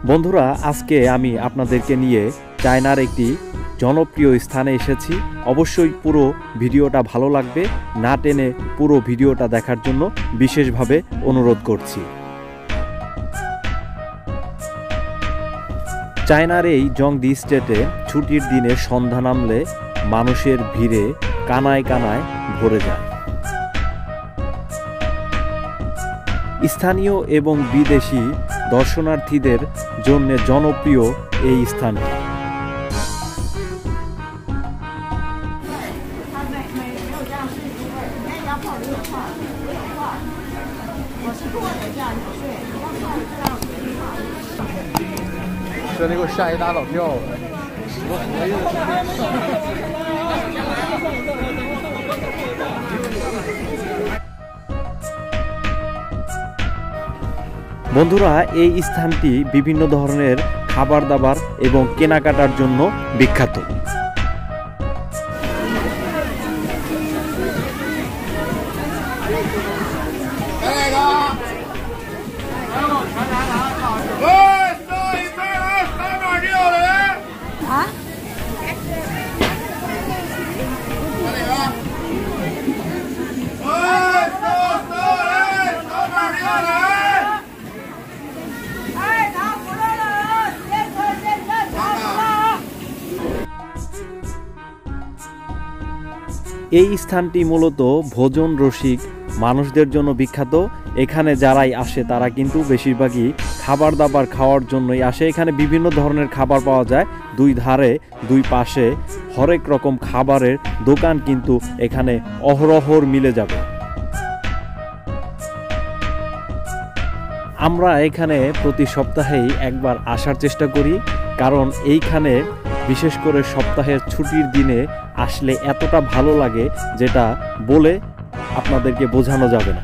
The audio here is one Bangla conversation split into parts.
বন্ধুরা, আজকে আমি আপনাদেরকে নিয়ে চায়নার একটি জনপ্রিয় স্থানে এসেছি। অবশ্যই পুরো ভিডিওটা ভালো লাগবে, না টেনে পুরো ভিডিওটা দেখার জন্য বিশেষভাবে অনুরোধ করছি। চায়নার এই জংদি স্টেটে ছুটির দিনে সন্ধ্যা নামলে মানুষের ভিড়ে কানায় কানায় ভরে যায়। স্থানীয় এবং বিদেশি দর্শনার্থীদের জন্য জনপ্রিয় এই স্থানটি।这你给我吓一大老跳！বন্ধুরা, এই স্থানটি বিভিন্ন ধরনের খাবার দাবার এবং কেনাকাটার জন্য বিখ্যাত। এই স্থানটি মূলত ভোজন রসিক মানুষদের জন্য বিখ্যাত। এখানে যারাই আসে তারা কিন্তু বেশিরভাগই খাবার দাবার খাওয়ার জন্যই আসে। এখানে বিভিন্ন ধরনের খাবার পাওয়া যায়, দুই ধারে দুই পাশে হরেক রকম খাবারের দোকান কিন্তু এখানে অহরহর মিলে যাবে। আমরা এখানে প্রতি সপ্তাহেই একবার আসার চেষ্টা করি, কারণ এইখানে বিশেষ করে সপ্তাহের ছুটির দিনে আসলে এতটা ভালো লাগে যেটা বলে আপনাদেরকে বোঝানো যাবে না।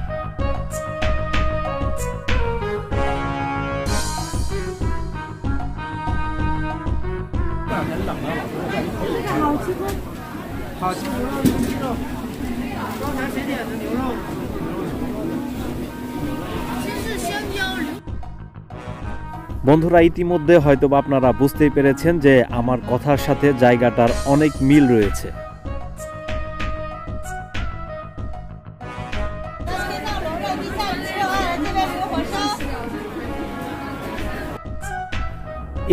বন্ধুরা, ইতিমধ্যে হয়তোবা আপনারা বুঝতেই পেরেছেন যে আমার কথার সাথে জায়গাটার অনেক মিল রয়েছে।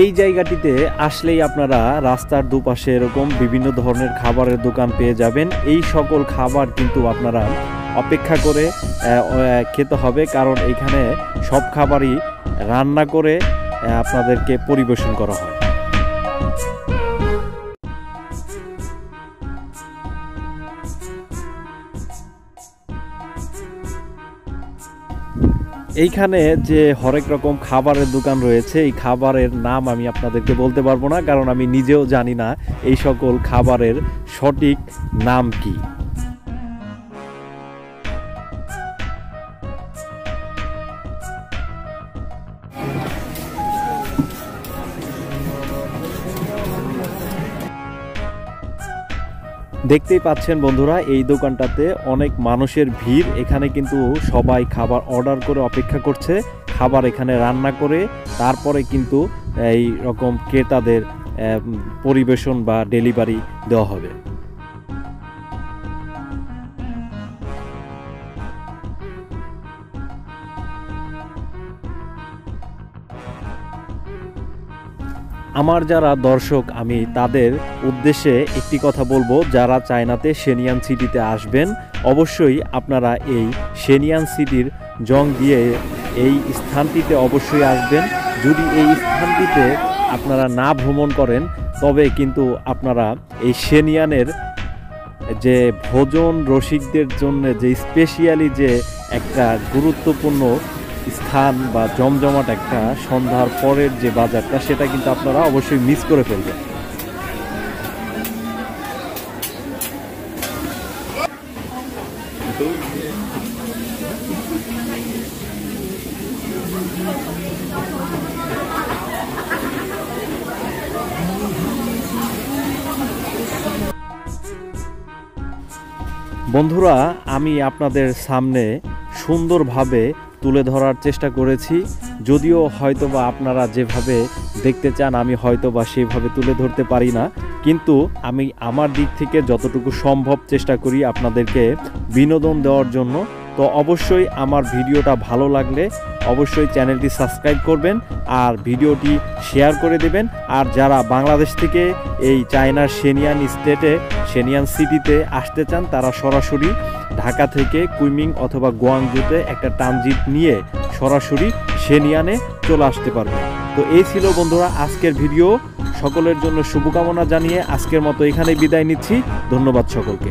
এই জায়গাটিতে আসলেই আপনারা রাস্তার দুপাশে এরকম বিভিন্ন ধরনের খাবারের দোকান পেয়ে যাবেন। এই সকল খাবার কিন্তু আপনারা অপেক্ষা করে খেতে হবে, কারণ এখানে সব খাবারই রান্না করে আপনাদেরকে পরিবেশন করা হয়। এইখানে যে হরেক রকম খাবারের দোকান রয়েছে, এই খাবারের নাম আমি আপনাদেরকে বলতে পারবো না, কারণ আমি নিজেও জানি না এই সকল খাবারের সঠিক নাম কি। দেখতেই পাচ্ছেন বন্ধুরা, এই দোকানটাতে অনেক মানুষের ভিড়। এখানে কিন্তু সবাই খাবার অর্ডার করে অপেক্ষা করছে, খাবার এখানে রান্না করে তারপরে কিন্তু এই রকম ক্রেতাদের পরিবেশন বা ডেলিভারি দেওয়া হবে। আমার যারা দর্শক আমি তাদের উদ্দেশ্যে একটি কথা বলবো, যারা চায়নাতে শেনিয়ান সিটিতে আসবেন অবশ্যই আপনারা এই শেনিয়ান সিটির জং দিয়ে এই স্থানটিতে অবশ্যই আসবেন। যদি এই স্থানটিতে আপনারা না ভ্রমণ করেন তবে কিন্তু আপনারা এই সেনিয়ানের যে ভোজন রসিকদের জন্য যে স্পেশালি যে একটা গুরুত্বপূর্ণ স্থান বা জমজমাট একটা সন্ধ্যার পরের যে বাজারটা, সেটা কিন্তু আপনারা অবশ্যই মিস করে ফেলবেন। বন্ধুরা, আমি আপনাদের সামনে সুন্দরভাবে তুলে ধরার চেষ্টা করেছি, যদিও হয়তোবা আপনারা যেভাবে দেখতে চান আমি হয়তোবা সেভাবে তুলে ধরতে পারি না, কিন্তু আমি আমার দিক থেকে যতটুকু সম্ভব চেষ্টা করি আপনাদেরকে বিনোদন দেওয়ার জন্য। তো অবশ্যই আমার ভিডিওটা ভালো লাগলে অবশ্যই চ্যানেলটি সাবস্ক্রাইব করবেন আর ভিডিওটি শেয়ার করে দেবেন। আর যারা বাংলাদেশ থেকে এই চায়নার সেনিয়ান স্টেটে সেনিয়ান সিটিতে আসতে চান, তারা সরাসরি ঢাকা থেকে কুইমিং অথবা গুয়াংজুতে একটা ট্রানজিট নিয়ে সরাসরি সেনিয়ানে চলে আসতে পারবেন। তো এই ছিল বন্ধুরা আজকের ভিডিও। সকলের জন্য শুভকামনা জানিয়ে আজকের মতো এখানেই বিদায় নিচ্ছি। ধন্যবাদ সকলকে।